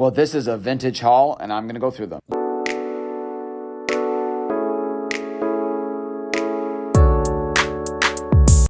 Well, this is a vintage haul, and I'm going to go through them.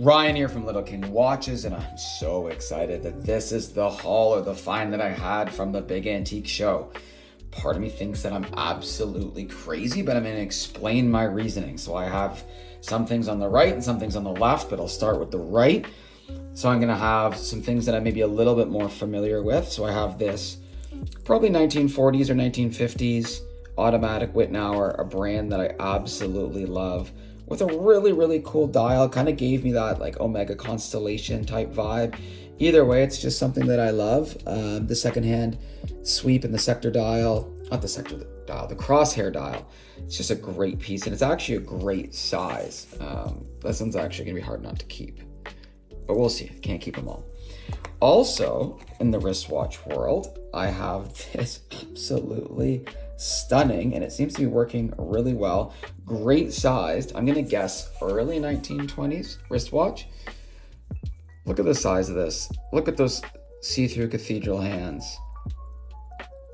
Ryan here from Little King Watches, and I'm so excited that this is the haul or the find that I had from the big antique show. Part of me thinks that I'm absolutely crazy, but I'm going to explain my reasoning. So I have some things on the right and some things on the left, but I'll start with the right. So I'm going to have some things that I may be a little bit more familiar with. So I have this probably 1940s or 1950s automatic Wittnauer, a brand that I absolutely love, with a really, really cool dial. Kind of gave me that like Omega Constellation type vibe. Either way, it's just something that I love. The secondhand sweep and the sector dial, not the sector dial, the crosshair dial. It's just a great piece, and it's actually a great size. This one's actually gonna be hard not to keep, but we'll see. Can't keep them all. Also, in the wristwatch world, I have this absolutely stunning, and it seems to be working really well, great sized, I'm gonna guess early 1920s wristwatch. Look at the size of this. Look at those see-through cathedral hands.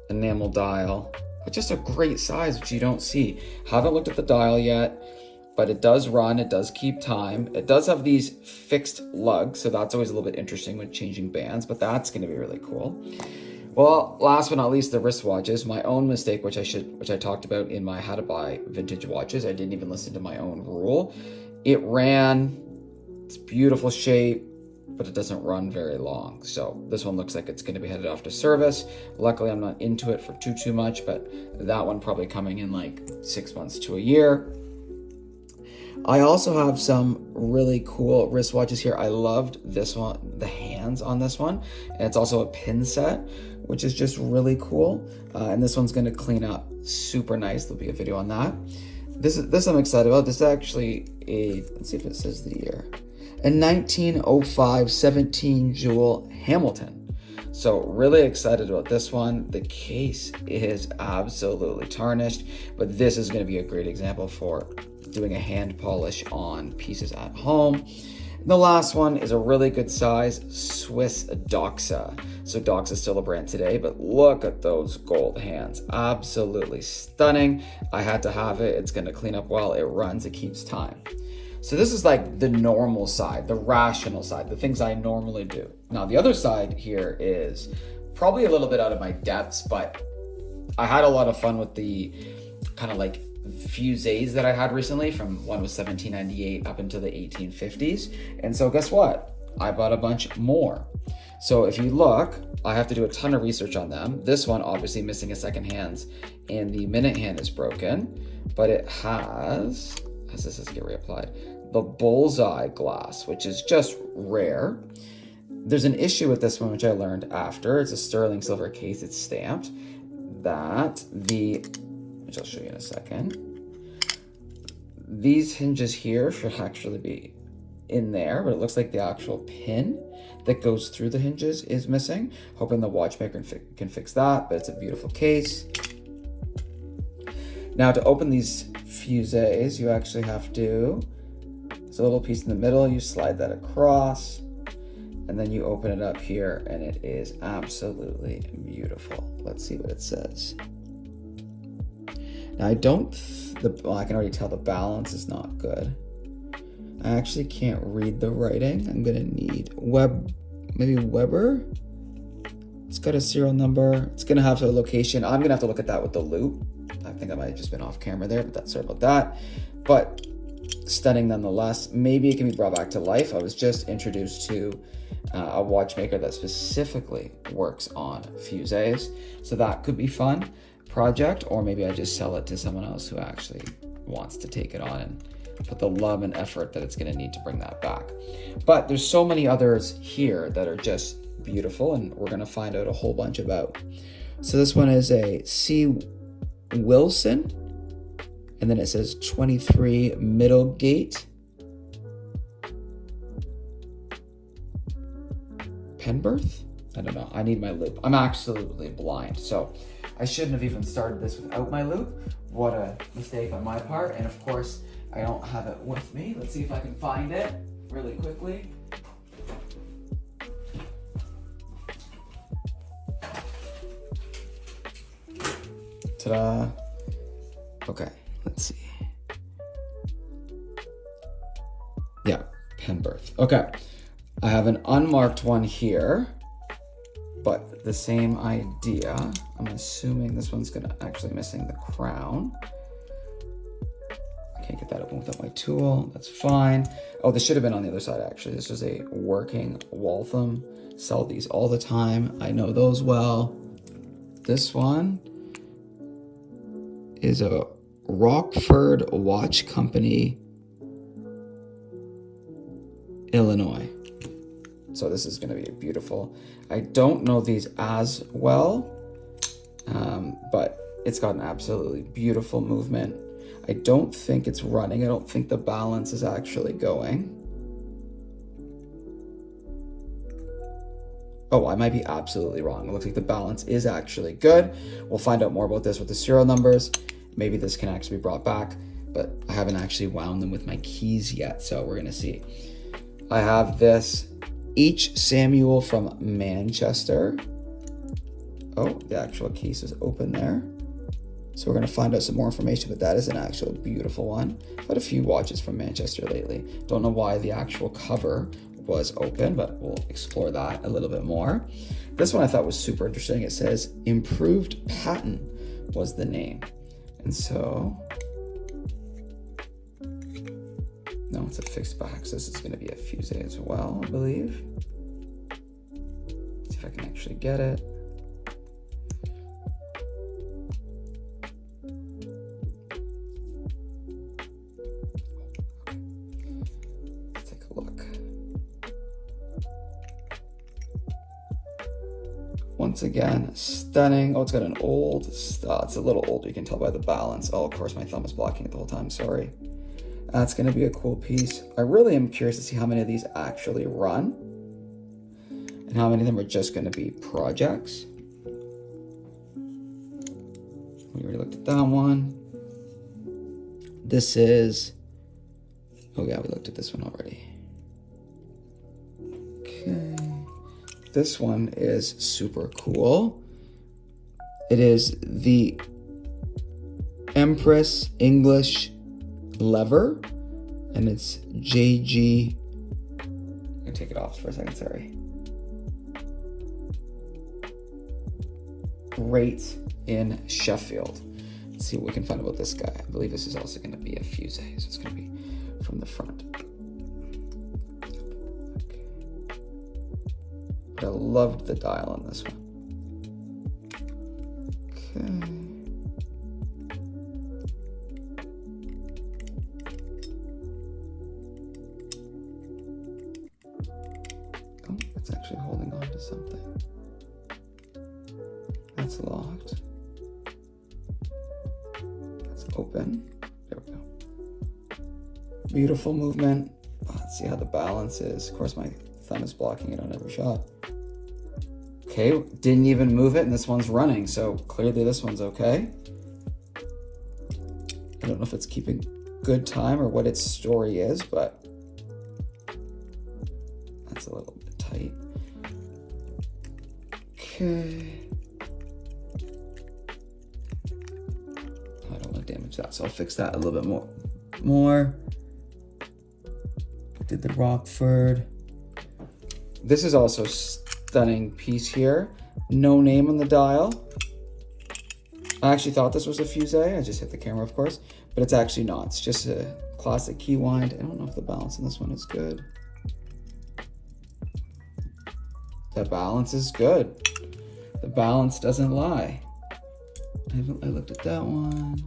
Enamel dial, but just a great size, which you don't see. Haven't looked at the dial yet, but it does run, it does keep time. It does have these fixed lugs, so that's always a little bit interesting when changing bands, but that's gonna be really cool. Well, last but not least, the wristwatches. My own mistake, which I talked about in my how to buy vintage watches. I didn't even listen to my own rule. It ran, it's beautiful shape, but it doesn't run very long. So this one looks like it's going to be headed off to service. Luckily, I'm not into it for too much, but that one probably coming in like 6 months to a year. I also have some really cool wristwatches here. I loved this one, the hands on this one. And it's also a pin set, which is just really cool. And this one's going to clean up super nice. There'll be a video on that. This I'm excited about. This is actually let's see if it says the year. A 1905 17 jewel Hamilton. So really excited about this one. The case is absolutely tarnished, but this is going to be a great example for doing a hand polish on pieces at home. And the last one is a really good size Swiss Doxa. So Doxa is still a brand today, but look at those gold hands. Absolutely stunning. I had to have it. It's going to clean up well. It runs, it keeps time. So this is like the normal side, the rational side, the things I normally do. Now the other side here is probably a little bit out of my depths, but I had a lot of fun with the kind of like Fusees that I had recently. From one was 1798 up into the 1850s. And so guess what? I bought a bunch more. So if you look, I have to do a ton of research on them. This one obviously missing a second hand, and the minute hand is broken, but it has, as this is get reapplied, the bullseye glass, which is just rare. There's an issue with this one, which I learned after. It's a sterling silver case, it's stamped, that which I'll show you in a second. These hinges here should actually be in there, but it looks like the actual pin that goes through the hinges is missing. Hoping the watchmaker can fix that, but it's a beautiful case. Now to open these Fusees, you actually have to, there's a little piece in the middle, you slide that across, and then you open it up here, and it is absolutely beautiful. Let's see what it says. Now I can already tell the balance is not good. I actually can't read the writing. I'm gonna need maybe Weber. It's got a serial number. It's gonna have a location. I'm gonna have to look at that with the loop. I think I might have just been off camera there, but sorry about that. But stunning nonetheless. Maybe it can be brought back to life. I was just introduced to a watchmaker that specifically works on Fusees, so that could be fun project, or maybe I just sell it to someone else who actually wants to take it on and put the love and effort that it's going to need to bring that back. But there's so many others here that are just beautiful, and we're going to find out a whole bunch about. So this one is a C. Wilson, and then it says 23 Middlegate. Penberth? I don't know. I need my loop. I'm absolutely blind, so I shouldn't have even started this without my loop. What a mistake on my part. And of course, I don't have it with me. Let's see if I can find it really quickly. Ta-da. Okay, let's see. Yeah, Penberth. Okay, I have an unmarked one here, but the same idea. I'm assuming this one's gonna actually missing the crown. I can't get that open without my tool. That's fine. Oh, this should have been on the other side, actually. This is a working Waltham. Sell these all the time. I know those well. This one is a Rockford Watch Company, Illinois. So this is going to be beautiful. I don't know these as well, but it's got an absolutely beautiful movement. I don't think it's running. I don't think the balance is actually going. Oh, I might be absolutely wrong. It looks like the balance is actually good. We'll find out more about this with the serial numbers. Maybe this can actually be brought back, but I haven't actually wound them with my keys yet, so we're gonna see. I have this H. Samuel from Manchester. Oh, the actual case is open there. So we're gonna find out some more information, but that is an actual beautiful one. I've had a few watches from Manchester lately. Don't know why the actual cover was open, but we'll explore that a little bit more. This one I thought was super interesting. It says Improved Patent was the name. And so, no, it's a fixed back, so this is gonna be a Fusee as well, I believe. Let's see if I can actually get it. Let's take a look. Once again, stunning. Oh, it's got an old, it's a little older, you can tell by the balance. Oh, of course, my thumb is blocking it the whole time, sorry. That's gonna be a cool piece. I really am curious to see how many of these actually run and how many of them are just gonna be projects. We already looked at that one. This is, oh yeah, we looked at this one already. Okay. This one is super cool. It is the Empress English lever, and it's JG. I'm gonna take it off for a second, sorry. Great in Sheffield. Let's see what we can find about this guy. I believe this is also gonna be a Fusee, so it's gonna be from the front. I loved the dial on this one. Okay. Oh, it's actually holding on to something. That's locked. That's open. There we go. Beautiful movement. Let's see how the balance is. Of course, my thumb is blocking it on every shot. Okay, didn't even move it, and this one's running, so clearly this one's okay. I don't know if it's keeping good time or what its story is, but that's a little bit tight. Okay. I don't want to damage that, so I'll fix that a little bit more. Did the Rockford. This is also stunning piece here. No name on the dial. I actually thought this was a Fusee. I just hit the camera, of course, but it's actually not. It's just a classic key wind. I don't know if the balance on this one is good. The balance is good. The balance doesn't lie. I looked at that one.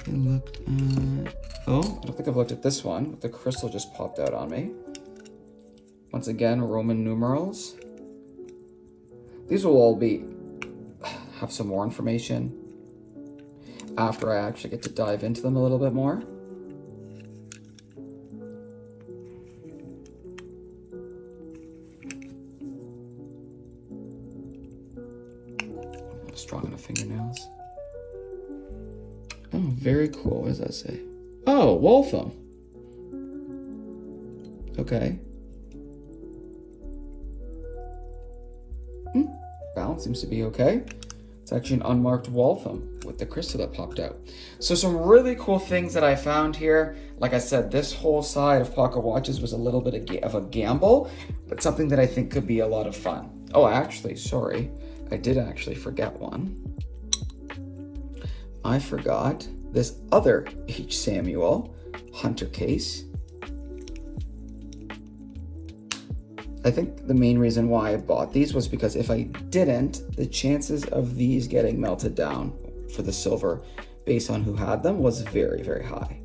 I looked at, oh, I don't think I've looked at this one. The crystal just popped out on me. Once again, Roman numerals. These will all have some more information after I actually get to dive into them a little bit more. I'm strong on the fingernails. Oh, very cool. What does that say? Oh, Waltham. Okay. Balance seems to be okay. It's actually an unmarked Waltham with the crystal that popped out. So some really cool things that I found here. Like I said, this whole side of pocket watches was a little bit of a gamble, but something that I think could be a lot of fun. Oh, actually, sorry. I did actually forget one. I forgot this other H. Samuel Hunter case. I think the main reason why I bought these was because if I didn't, the chances of these getting melted down for the silver based on who had them was very, very high.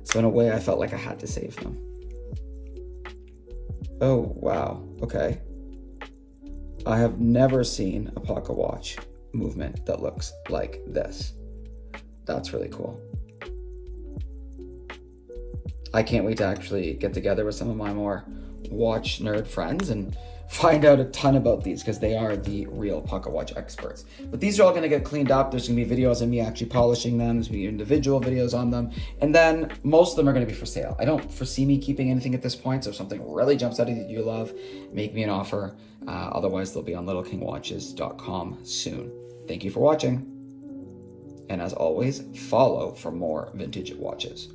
So in a way, I felt like I had to save them. Oh, wow. Okay. I have never seen a pocket watch movement that looks like this. That's really cool. I can't wait to actually get together with some of my more watch nerd friends and find out a ton about these, because they are the real pocket watch experts. But these are all going to get cleaned up. There's going to be videos of me actually polishing them. There's going to be individual videos on them. And then most of them are going to be for sale. I don't foresee me keeping anything at this point. So if something really jumps out at you that you love, make me an offer. Otherwise, they'll be on littlekingwatches.com soon. Thank you for watching. And as always, follow for more vintage watches.